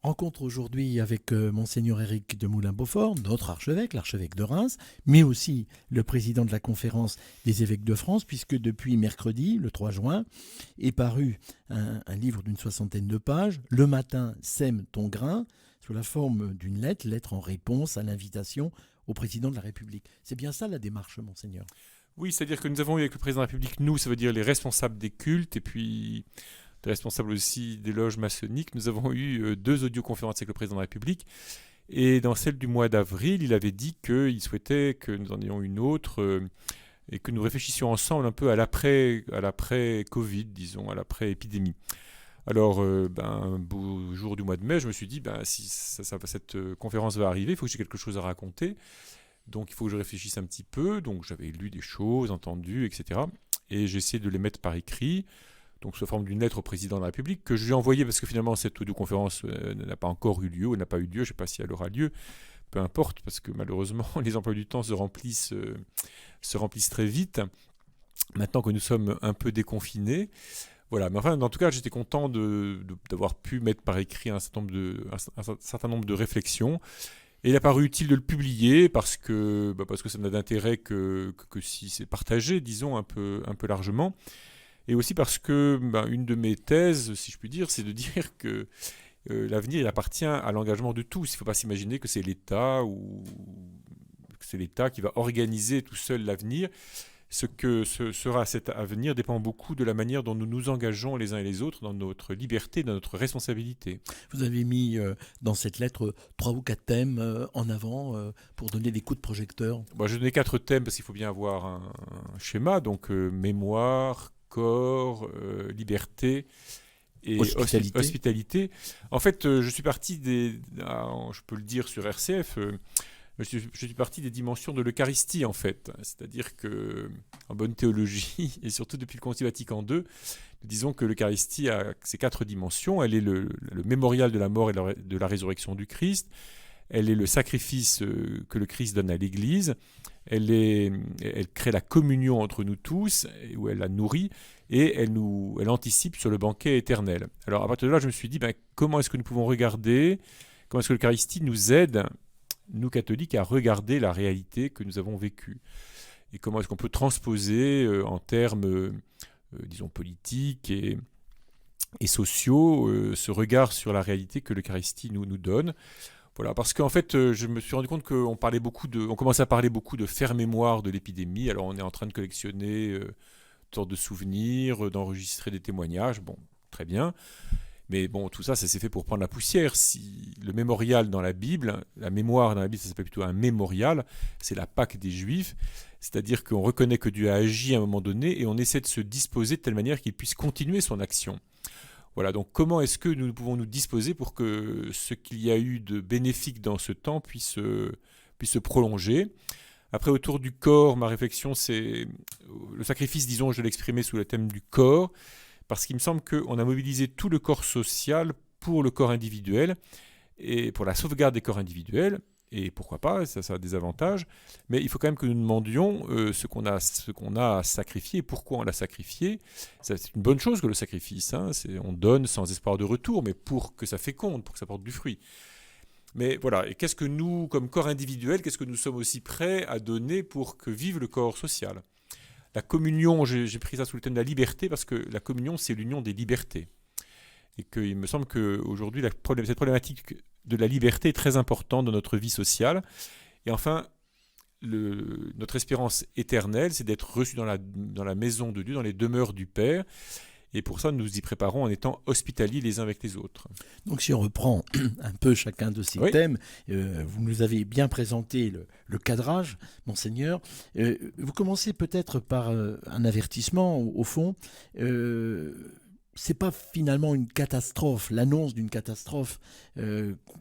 Rencontre aujourd'hui avec Monseigneur Éric de Moulin-Beaufort, notre archevêque, l'archevêque de Reims, mais aussi le président de la conférence des évêques de France, puisque depuis mercredi, le 3 juin, est paru un livre d'une 60aine de pages, Le matin sème ton grain, sous la forme d'une lettre en réponse à l'invitation au président de la République. C'est bien ça la démarche, Monseigneur. Oui, c'est-à-dire que nous avons eu avec le président de la République, nous, ça veut dire les responsables des cultes et puis les responsables aussi des loges maçonniques, nous avons eu deux audioconférences avec le président de la République. Et dans celle du mois d'avril, il avait dit qu'il souhaitait que nous en ayons une autre et que nous réfléchissions ensemble un peu à l'après Covid, disons, à l'après épidémie. Alors, un beau jour du mois de mai, je me suis dit, si cette conférence va arriver, il faut que j'ai quelque chose à raconter. Donc, il faut que je réfléchisse un petit peu. Donc, j'avais lu des choses, entendu, etc. Et j'ai essayé de les mettre par écrit, donc sous forme d'une lettre au président de la République, que je lui ai envoyée parce que finalement, cette audioconférence n'a pas encore eu lieu, ou n'a pas eu lieu, je ne sais pas si elle aura lieu. Peu importe, parce que malheureusement, les emplois du temps se remplissent très vite, maintenant que nous sommes un peu déconfinés. Voilà, mais enfin, en tout cas, j'étais content d'avoir pu mettre par écrit un certain nombre de réflexions. Et il a paru utile de le publier parce que ça n'a d'intérêt que si c'est partagé, disons, un peu largement. Et aussi parce que une de mes thèses, si je puis dire, c'est de dire que l'avenir il appartient à l'engagement de tous. Il ne faut pas s'imaginer que c'est l'État ou que c'est l'État qui va organiser tout seul l'avenir. Ce sera cet avenir dépend beaucoup de la manière dont nous nous engageons les uns et les autres dans notre liberté, dans notre responsabilité. Vous avez mis dans cette lettre 3 ou 4 thèmes en avant pour donner des coups de projecteur. Bon, je donnais 4 thèmes parce qu'il faut bien avoir un schéma, donc mémoire, corps, liberté et hospitalité. En fait, je suis parti je peux le dire sur RCF, je suis parti des dimensions de l'Eucharistie en fait. C'est-à-dire que, en bonne théologie, et surtout depuis le Concile Vatican II, disons que l'Eucharistie a ces 4 dimensions. Elle est le mémorial de la mort et de la résurrection du Christ. Elle est le sacrifice que le Christ donne à l'Église. Elle crée la communion entre nous tous, où elle la nourrit, et elle anticipe sur le banquet éternel. Alors à partir de là, je me suis dit, comment est-ce que nous pouvons regarder, comment est-ce que l'Eucharistie nous aide, nous catholiques, à regarder la réalité que nous avons vécue. Et comment est-ce qu'on peut transposer en termes, disons, politiques et sociaux, ce regard sur la réalité que l'Eucharistie nous donne. Voilà, parce qu'en fait, je me suis rendu compte qu'on commençait à parler beaucoup de faire mémoire de l'épidémie. Alors, on est en train de collectionner toutes sortes de souvenirs, d'enregistrer des témoignages. Bon, très bien. Mais bon, tout ça, ça s'est fait pour prendre la poussière. Si le mémorial dans la Bible, la mémoire dans la Bible, ça s'appelle plutôt un mémorial, c'est la Pâque des Juifs. C'est-à-dire qu'on reconnaît que Dieu a agi à un moment donné et on essaie de se disposer de telle manière qu'il puisse continuer son action. Voilà, donc comment est-ce que nous pouvons nous disposer pour que ce qu'il y a eu de bénéfique dans ce temps puisse se prolonger. Après, autour du corps, ma réflexion, c'est le sacrifice, disons, je l'ai exprimé sous le thème du corps, parce qu'il me semble qu'on a mobilisé tout le corps social pour le corps individuel, et pour la sauvegarde des corps individuels, et pourquoi pas, ça a des avantages, mais il faut quand même que nous demandions ce qu'on a sacrifié, pourquoi on l'a sacrifié. C'est une bonne chose que le sacrifice, hein, on donne sans espoir de retour, mais pour que ça féconde, pour que ça porte du fruit. Mais voilà, et qu'est-ce que nous, comme corps individuel, qu'est-ce que nous sommes aussi prêts à donner pour que vive le corps social? La communion, j'ai pris ça sous le thème de la liberté, parce que la communion, c'est l'union des libertés. Et qu'il me semble qu'aujourd'hui, cette problématique de la liberté est très importante dans notre vie sociale. Et enfin, notre espérance éternelle, c'est d'être reçu dans la maison de Dieu, dans les demeures du Père. Et pour ça, nous nous y préparons en étant hospitaliers les uns avec les autres. Donc si on reprend un peu chacun de ces thèmes, vous nous avez bien présenté le cadrage, Monseigneur. Vous commencez peut-être par un avertissement, au fond. C'est pas finalement une catastrophe, l'annonce d'une catastrophe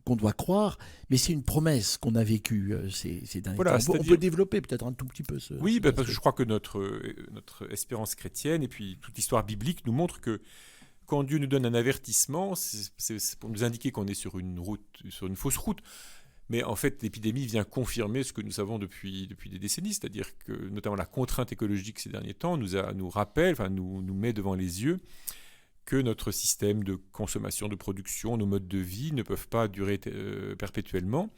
qu'on doit croire, mais c'est une promesse qu'on a vécue ces derniers temps. On peut développer peut-être un tout petit peu ce... Oui, parce que je crois que notre espérance chrétienne et puis toute l'histoire biblique nous montre que quand Dieu nous donne un avertissement, c'est pour nous indiquer qu'on est sur une fausse route. Mais en fait, l'épidémie vient confirmer ce que nous savons depuis des décennies, c'est-à-dire que notamment la contrainte écologique ces derniers temps nous rappelle, nous met devant les yeux que notre système de consommation, de production, nos modes de vie ne peuvent pas durer perpétuellement.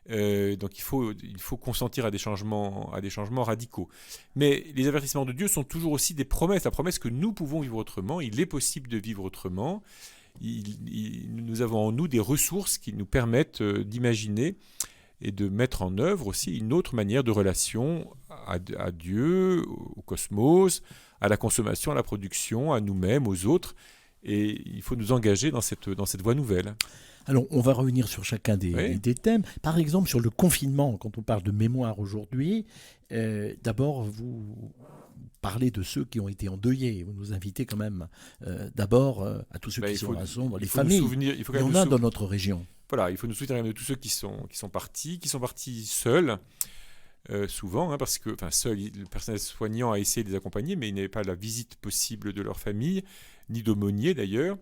Donc il faut consentir à des changements radicaux. Mais les avertissements de Dieu sont toujours aussi des promesses. La promesse que nous pouvons vivre autrement, il est possible de vivre autrement. Nous avons en nous des ressources qui nous permettent d'imaginer et de mettre en œuvre aussi une autre manière de relation à Dieu, au cosmos, à la consommation, à la production, à nous-mêmes, aux autres. Et il faut nous engager dans cette voie nouvelle. Alors, on va revenir sur chacun des thèmes. Par exemple, sur le confinement, quand on parle de mémoire aujourd'hui, d'abord, vous parlez de ceux qui ont été endeuillés. Vous nous invitez quand même d'abord à tous ceux qui sont rassemblés, les familles. Il y en a dans notre région. Voilà, il faut nous souvenir de tous ceux qui sont partis seuls, souvent, parce que seul, le personnel soignant a essayé de les accompagner, mais il n'avait pas la visite possible de leur famille, ni d'aumônier d'ailleurs.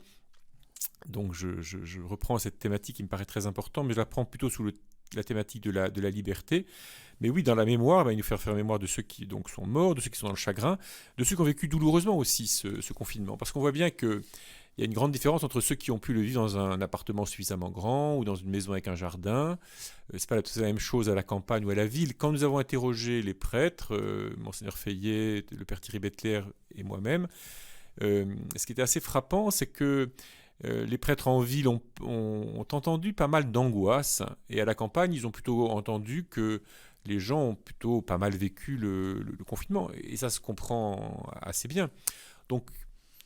Donc je reprends cette thématique qui me paraît très importante, mais je la prends plutôt sous la thématique de la liberté. Mais oui, dans la mémoire, il nous faut faire mémoire de ceux qui donc sont morts, de ceux qui sont dans le chagrin, de ceux qui ont vécu douloureusement aussi ce confinement. Parce qu'on voit bien qu'il y a une grande différence entre ceux qui ont pu le vivre dans un appartement suffisamment grand ou dans une maison avec un jardin. C'est pas la même chose à la campagne ou à la ville. Quand nous avons interrogé les prêtres, Monseigneur Feillet, le Père Thierry Bettler et moi-même, ce qui était assez frappant, c'est que les prêtres en ville ont entendu pas mal d'angoisse, et à la campagne, ils ont plutôt entendu que les gens ont plutôt pas mal vécu le confinement, et ça se comprend assez bien. Donc,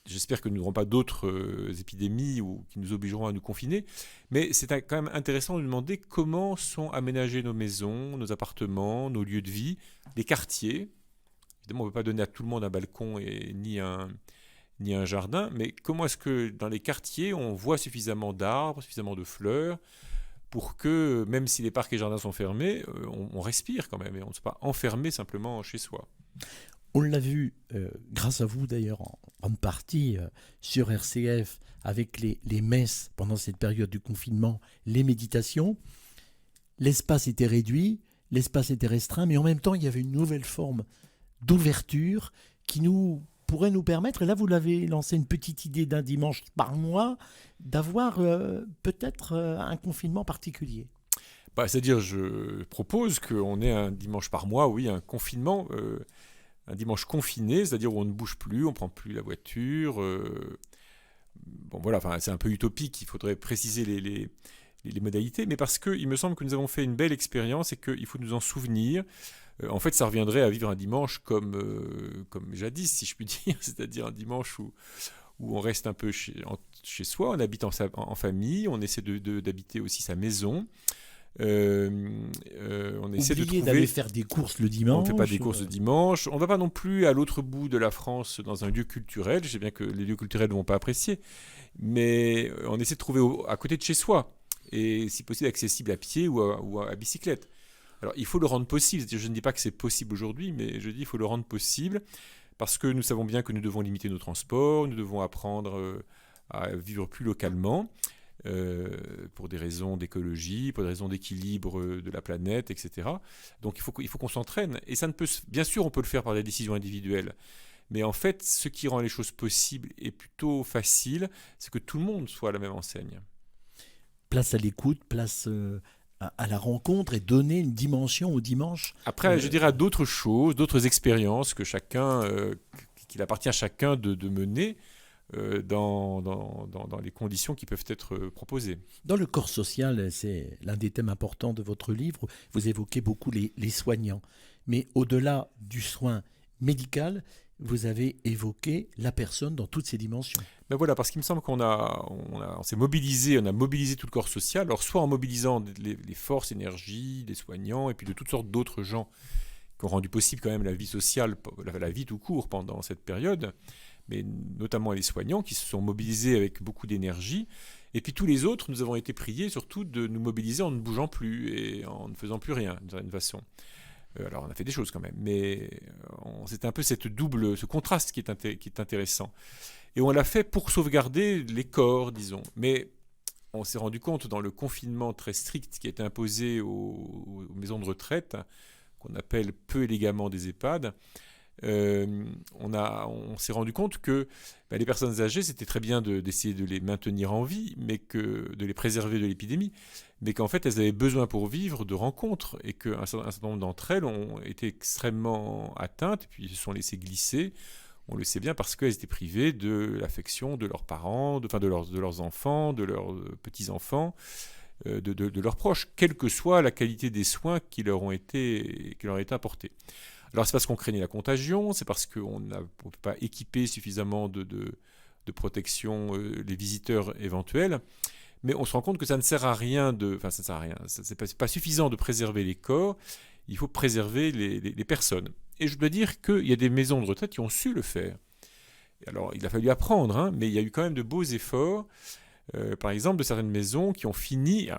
j'espère que nous n'aurons pas d'autres épidémies qui nous obligeront à nous confiner, mais c'est quand même intéressant de demander comment sont aménagées nos maisons, nos appartements, nos lieux de vie, les quartiers. Évidemment, on ne peut pas donner à tout le monde un balcon ni un jardin, mais comment est-ce que dans les quartiers, on voit suffisamment d'arbres, suffisamment de fleurs, pour que, même si les parcs et jardins sont fermés, on respire quand même, et on ne soit pas enfermé simplement chez soi. On l'a vu, grâce à vous d'ailleurs, en grande partie, sur RCF, avec les messes pendant cette période du confinement, les méditations. L'espace était réduit, l'espace était restreint, mais en même temps, il y avait une nouvelle forme d'ouverture qui pourrait nous permettre, et là vous l'avez lancé une petite idée d'un dimanche par mois, d'avoir peut-être un confinement particulier. C'est-à-dire, je propose qu'on ait un dimanche par mois, oui, un confinement, un dimanche confiné, c'est-à-dire où on ne bouge plus, on ne prend plus la voiture. C'est un peu utopique, il faudrait préciser les modalités, mais parce qu'il me semble que nous avons fait une belle expérience et qu'il faut nous en souvenir. En fait, ça reviendrait à vivre un dimanche comme jadis, si je puis dire, c'est-à-dire un dimanche où on reste un peu chez soi, on habite en famille, on essaie d'habiter aussi sa maison. On essaie de trouver... d'aller faire des courses le dimanche. On ne fait pas des courses le dimanche. On ne va pas non plus à l'autre bout de la France dans un lieu culturel. Je sais bien que les lieux culturels ne vont pas apprécier, mais on essaie de trouver à côté de chez soi, et si possible accessible à pied ou à bicyclette. Alors, il faut le rendre possible. Je ne dis pas que c'est possible aujourd'hui, mais je dis qu'il faut le rendre possible parce que nous savons bien que nous devons limiter nos transports, nous devons apprendre à vivre plus localement pour des raisons d'écologie, pour des raisons d'équilibre de la planète, etc. Donc, il faut qu'on s'entraîne. Et ça ne peut, bien sûr, on peut le faire par des décisions individuelles. Mais en fait, ce qui rend les choses possibles et plutôt facile, c'est que tout le monde soit à la même enseigne. Place à l'écoute, place... à la rencontre et donner une dimension au dimanche. Après, je dirais à d'autres choses, d'autres expériences que qu'il appartient à chacun de mener dans les conditions qui peuvent être proposées. Dans le corps social, c'est l'un des thèmes importants de votre livre. Vous évoquez beaucoup les soignants. Mais au-delà du soin médical, vous avez évoqué la personne dans toutes ses dimensions. Ben voilà, parce qu'il me semble qu'on s'est mobilisé, on a mobilisé tout le corps social, alors soit en mobilisant les forces, énergies des soignants, et puis de toutes sortes d'autres gens qui ont rendu possible quand même la vie sociale, la vie tout court pendant cette période, mais notamment les soignants qui se sont mobilisés avec beaucoup d'énergie, et puis tous les autres, nous avons été priés surtout de nous mobiliser en ne bougeant plus et en ne faisant plus rien d'une certaine façon. Alors on a fait des choses quand même, mais c'est un peu ce contraste qui est intéressant. Et on l'a fait pour sauvegarder les corps, disons. Mais on s'est rendu compte dans le confinement très strict qui a été imposé aux maisons de retraite, qu'on appelle peu élégamment des EHPAD, on s'est rendu compte que les personnes âgées, c'était très bien d'essayer de les maintenir en vie, mais de les préserver de l'épidémie, mais qu'en fait, elles avaient besoin pour vivre de rencontres, et qu'un certain nombre d'entre elles ont été extrêmement atteintes, et puis se sont laissées glisser. On le sait bien parce qu'elles étaient privées de l'affection de leurs parents, de leurs enfants, de leurs petits-enfants, de leurs proches, quelle que soit la qualité des soins qui leur ont été apportés. Alors c'est parce qu'on craignait la contagion, c'est parce qu'on ne peut pas équiper suffisamment de protection les visiteurs éventuels, mais on se rend compte que ça ne sert à rien c'est pas suffisant de préserver les corps, il faut préserver les personnes. Et je dois dire qu'il y a des maisons de retraite qui ont su le faire. Alors il a fallu apprendre, mais il y a eu quand même de beaux efforts. Par exemple, de certaines maisons qui ont fini,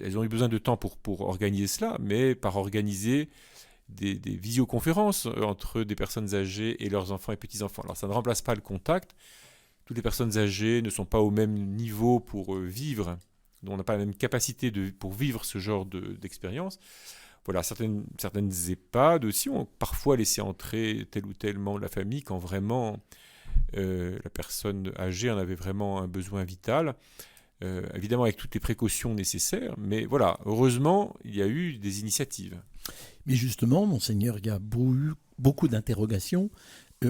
elles ont eu besoin de temps pour organiser cela, mais par organiser des visioconférences entre des personnes âgées et leurs enfants et petits-enfants. Alors ça ne remplace pas le contact. Toutes les personnes âgées ne sont pas au même niveau pour vivre, on n'a pas la même capacité pour vivre ce genre d'expérience. Voilà, certaines EHPAD aussi ont parfois laissé entrer tel ou tel membre de la famille quand vraiment la personne âgée en avait vraiment un besoin vital. Évidemment avec toutes les précautions nécessaires, mais voilà, heureusement, il y a eu des initiatives. Mais justement, monseigneur, il y a eu beaucoup d'interrogations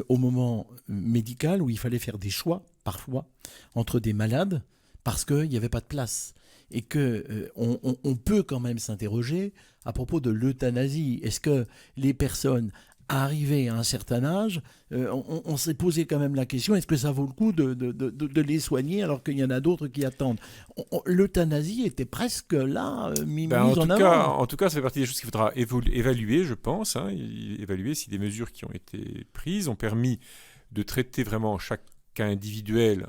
au moment médical où il fallait faire des choix, parfois, entre des malades, parce qu'il n'y avait pas de place. Et qu'on peut quand même s'interroger à propos de l'euthanasie. Est-ce que les personnes arrivées à un certain âge, on s'est posé quand même la question, est-ce que ça vaut le coup de les soigner alors qu'il y en a d'autres qui attendent? L'euthanasie était presque là, mise en avant. En tout cas, ça fait partie des choses qu'il faudra évaluer, je pense. Évaluer si les mesures qui ont été prises ont permis de traiter vraiment chaque cas individuel.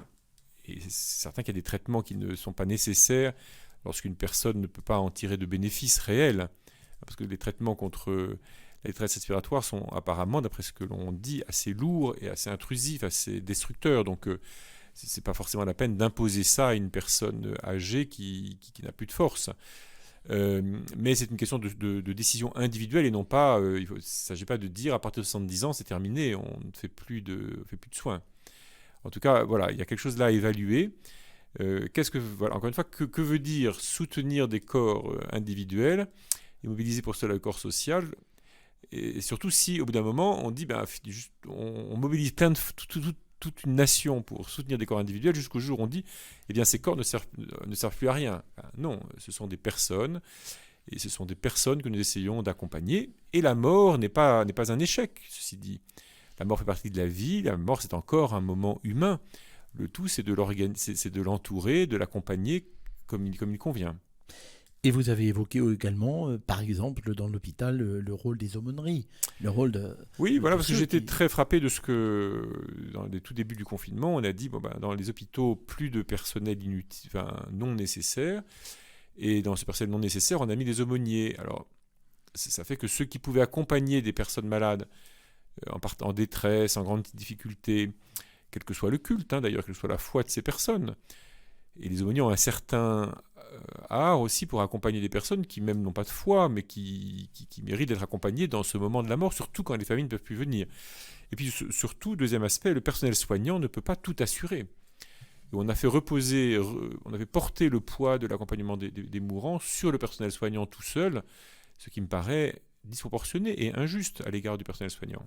Et c'est certain qu'il y a des traitements qui ne sont pas nécessaires lorsqu'une personne ne peut pas en tirer de bénéfices réels. Parce que les traitements contre la détresse respiratoire sont apparemment, d'après ce que l'on dit, assez lourds et assez intrusifs, assez destructeurs. Donc, ce n'est pas forcément la peine d'imposer ça à une personne âgée qui n'a plus de force. Mais c'est une question de décision individuelle et non pas, il ne s'agit pas de dire à partir de 70 ans, c'est terminé, on ne fait plus de soins. En tout cas, voilà, il y a quelque chose là à évaluer. Encore une fois, que veut dire soutenir des corps individuels et mobiliser pour cela le corps social? Et surtout si, au bout d'un moment, on dit, on mobilise toute une nation pour soutenir des corps individuels jusqu'au jour où on dit, eh bien, ces corps ne servent plus à rien. Non, ce sont des personnes, et ce sont des personnes que nous essayons d'accompagner. Et la mort n'est pas un échec, ceci dit. La mort fait partie de la vie, la mort c'est encore un moment humain. Le tout c'est de l'entourer, de l'accompagner comme il convient. Et vous avez évoqué également, par exemple, dans l'hôpital, le rôle des aumôneries, le rôle de... Oui, voilà, parce que j'étais très frappé de ce que, dans les tout débuts du confinement, on a dit, dans les hôpitaux, plus de personnel non nécessaire, et dans ce personnel non nécessaire, on a mis des aumôniers. Alors, ça fait que ceux qui pouvaient accompagner des personnes malades, en détresse, en grande difficulté, quel que soit le culte, d'ailleurs, quelle que soit la foi de ces personnes. Et les aumôniers ont un certain art aussi pour accompagner des personnes qui même n'ont pas de foi, mais qui méritent d'être accompagnées dans ce moment de la mort, surtout quand les familles ne peuvent plus venir. Et puis surtout, deuxième aspect, le personnel soignant ne peut pas tout assurer. Et on avait porté le poids de l'accompagnement des mourants sur le personnel soignant tout seul, ce qui me paraît disproportionné et injuste à l'égard du personnel soignant.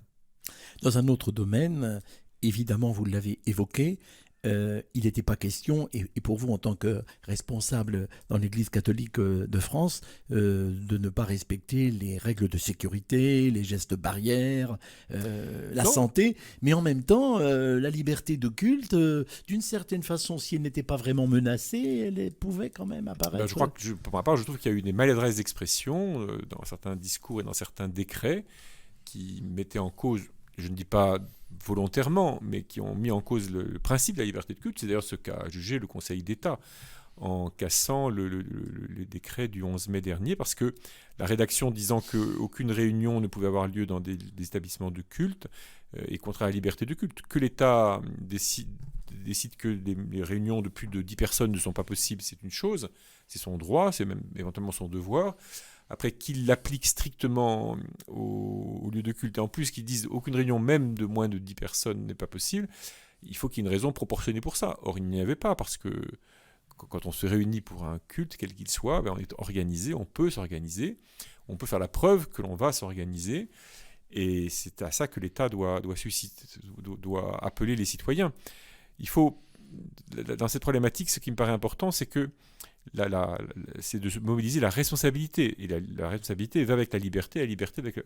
Dans un autre domaine, évidemment, vous l'avez évoqué, il n'était pas question, et pour vous en tant que responsable dans l'Église catholique de France, de ne pas respecter les règles de sécurité, les gestes barrières, la santé, mais en même temps, la liberté de culte, d'une certaine façon, si elle n'était pas vraiment menacée, elle pouvait quand même apparaître. Pour ma part, je trouve qu'il y a eu des maladresses d'expression dans certains discours et dans certains décrets qui mettaient en cause, je ne dis pas volontairement, mais qui ont mis en cause le principe de la liberté de culte. C'est d'ailleurs ce qu'a jugé le Conseil d'État en cassant le décret du 11 mai dernier, parce que la rédaction disant qu'aucune réunion ne pouvait avoir lieu dans des établissements de culte est contraire à la liberté de culte. Que l'État décide que les réunions de plus de 10 personnes ne sont pas possibles, c'est une chose, c'est son droit, c'est même éventuellement son devoir. Après, qu'ils l'appliquent strictement au lieu de culte, et en plus qu'ils disent aucune réunion même de moins de 10 personnes n'est pas possible, il faut qu'il y ait une raison proportionnée pour ça. Or, il n'y avait pas, parce que quand on se réunit pour un culte, quel qu'il soit, on est organisé, on peut s'organiser, on peut faire la preuve que l'on va s'organiser, et c'est à ça que l'État doit appeler les citoyens. Il faut, dans cette problématique, ce qui me paraît important, c'est que c'est de mobiliser la responsabilité. Et la responsabilité va avec la liberté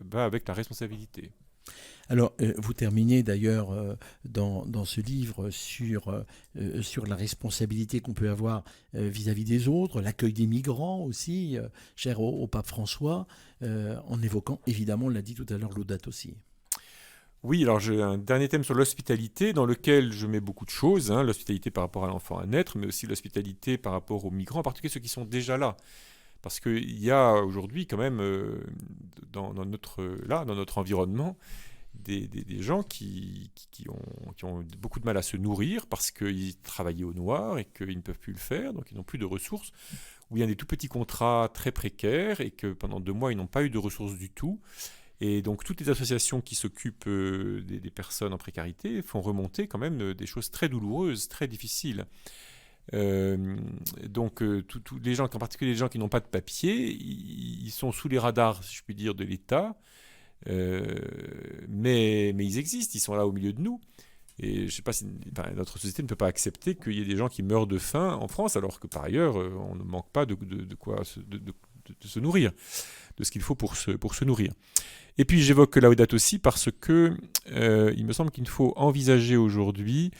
va avec la responsabilité. Alors, vous terminez d'ailleurs dans ce livre sur la responsabilité qu'on peut avoir vis-à-vis des autres, l'accueil des migrants aussi, cher au pape François, en évoquant, évidemment, on l'a dit tout à l'heure, Laudato Si. Oui, alors j'ai un dernier thème sur l'hospitalité dans lequel je mets beaucoup de choses, l'hospitalité par rapport à l'enfant à naître, mais aussi l'hospitalité par rapport aux migrants, en particulier ceux qui sont déjà là. Parce qu'il y a aujourd'hui quand même dans notre environnement des gens qui ont beaucoup de mal à se nourrir parce qu'ils travaillaient au noir et qu'ils ne peuvent plus le faire, donc ils n'ont plus de ressources, ou il y a des tout petits contrats très précaires et que pendant 2 mois ils n'ont pas eu de ressources du tout. Et donc toutes les associations qui s'occupent des personnes en précarité font remonter quand même des choses très douloureuses, très difficiles. Donc tous les gens, en particulier les gens qui n'ont pas de papier, ils sont sous les radars, si je puis dire, de l'État, mais ils existent, ils sont là au milieu de nous. Et je sais pas si notre société ne peut pas accepter qu'il y ait des gens qui meurent de faim en France, alors que par ailleurs on ne manque pas de quoi de se nourrir, de ce qu'il faut pour se nourrir. Et puis j'évoque Laudato Si parce que il me semble qu'il faut envisager aujourd'hui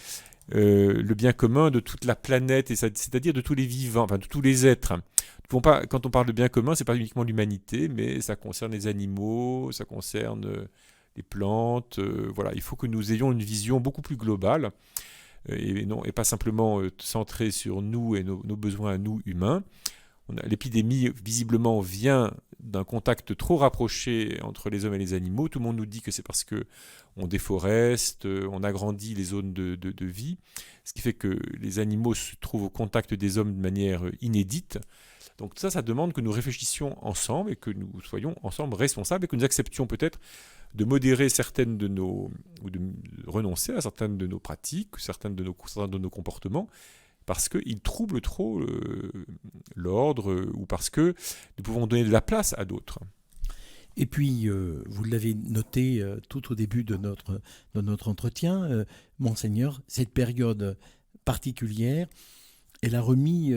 le bien commun de toute la planète, c'est-à-dire de tous les vivants, enfin de tous les êtres. Quand on parle de bien commun, c'est pas uniquement l'humanité, mais ça concerne les animaux, ça concerne les plantes. Voilà, il faut que nous ayons une vision beaucoup plus globale et pas simplement centrée sur nous et nos besoins à nous humains. L'épidémie, visiblement, vient d'un contact trop rapproché entre les hommes et les animaux. Tout le monde nous dit que c'est parce qu'on déforeste, on agrandit les zones de vie, ce qui fait que les animaux se trouvent au contact des hommes de manière inédite. Donc ça demande que nous réfléchissions ensemble et que nous soyons ensemble responsables et que nous acceptions peut-être de modérer ou de renoncer à certaines de nos pratiques, certains de nos comportements, parce qu'ils troublent trop l'ordre ou parce que nous pouvons donner de la place à d'autres. Et puis, vous l'avez noté tout au début de notre entretien, Monseigneur, cette période particulière, elle a remis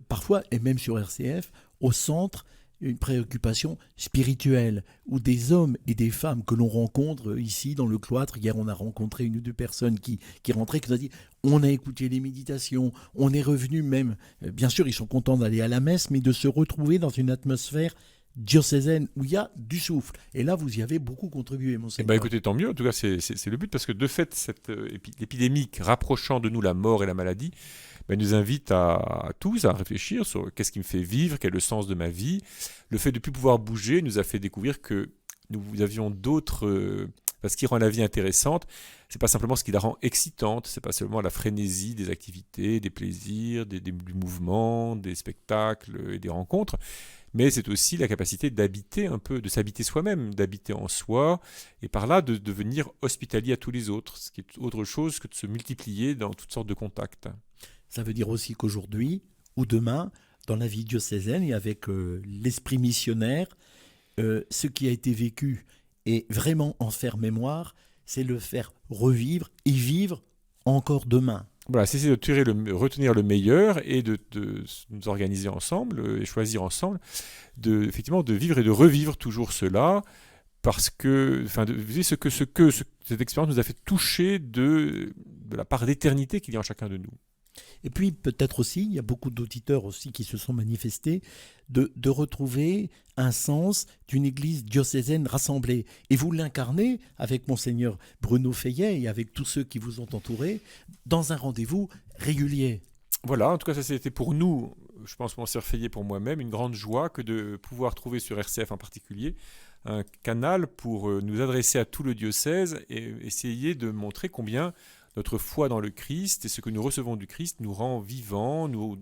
parfois, et même sur RCF, au centre une préoccupation spirituelle, où des hommes et des femmes que l'on rencontre ici dans le cloître, hier on a rencontré 1 ou 2 personnes qui rentraient, qui nous ont dit on a écouté les méditations, on est revenu même, bien sûr ils sont contents d'aller à la messe, mais de se retrouver dans une atmosphère diocésaine où il y a du souffle. Et là, vous y avez beaucoup contribué, Monseigneur. Écoutez, tant mieux. En tout cas, c'est le but, parce que de fait, cette épidémie rapprochant de nous la mort et la maladie nous invite à tous à réfléchir sur qu'est-ce qui me fait vivre, quel est le sens de ma vie. Le fait de ne plus pouvoir bouger nous a fait découvrir que nous avions d'autres... ce qui rend la vie intéressante, c'est pas simplement ce qui la rend excitante, c'est pas seulement la frénésie des activités, des plaisirs, du mouvement, des spectacles et des rencontres, mais c'est aussi la capacité d'habiter un peu, de s'habiter soi-même, d'habiter en soi, et par là de devenir hospitalier à tous les autres, ce qui est autre chose que de se multiplier dans toutes sortes de contacts. Ça veut dire aussi qu'aujourd'hui, ou demain, dans la vie diocésaine et avec l'esprit missionnaire, ce qui a été vécu et vraiment en faire mémoire, c'est le faire revivre et vivre encore demain. Voilà, c'est retenir le meilleur et de nous organiser ensemble et choisir ensemble, effectivement, de vivre et de revivre toujours cela, parce que, ce que cette expérience nous a fait toucher de la part d'éternité qu'il y a en chacun de nous. Et puis peut-être aussi, il y a beaucoup d'auditeurs aussi qui se sont manifestés, de retrouver un sens d'une église diocésaine rassemblée. Et vous l'incarnez avec Monseigneur Bruno Feillet et avec tous ceux qui vous ont entouré dans un rendez-vous régulier. Voilà, en tout cas ça c'était pour nous, je pense Monseigneur Feillet, pour moi-même, une grande joie que de pouvoir trouver sur RCF en particulier un canal pour nous adresser à tout le diocèse et essayer de montrer combien notre foi dans le Christ et ce que nous recevons du Christ nous rend vivants, nous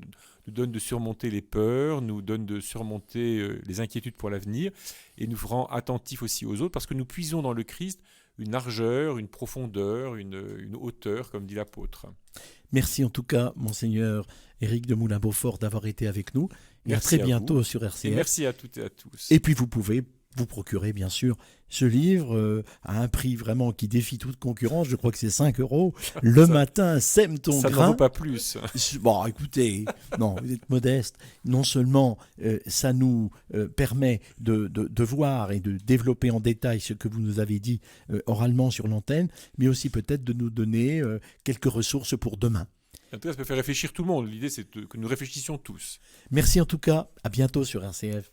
donne de surmonter les peurs, nous donne de surmonter les inquiétudes pour l'avenir et nous rend attentifs aussi aux autres parce que nous puisons dans le Christ une largeur, une profondeur, une hauteur, comme dit l'apôtre. Merci en tout cas, Monseigneur Éric de Moulin-Beaufort, d'avoir été avec nous. Et à très bientôt sur RCF. Et merci à toutes et à tous. Et puis vous pouvez vous procurer bien sûr ce livre à un prix vraiment qui défie toute concurrence. Je crois que c'est 5 €. Le matin, sème ton grain. Ça n'en vaut pas plus. Bon, écoutez, non, vous êtes modeste. Non seulement ça nous permet de voir et de développer en détail ce que vous nous avez dit oralement sur l'antenne, mais aussi peut-être de nous donner quelques ressources pour demain. En tout cas, ça peut faire réfléchir tout le monde. L'idée, c'est que nous réfléchissions tous. Merci en tout cas. À bientôt sur RCF.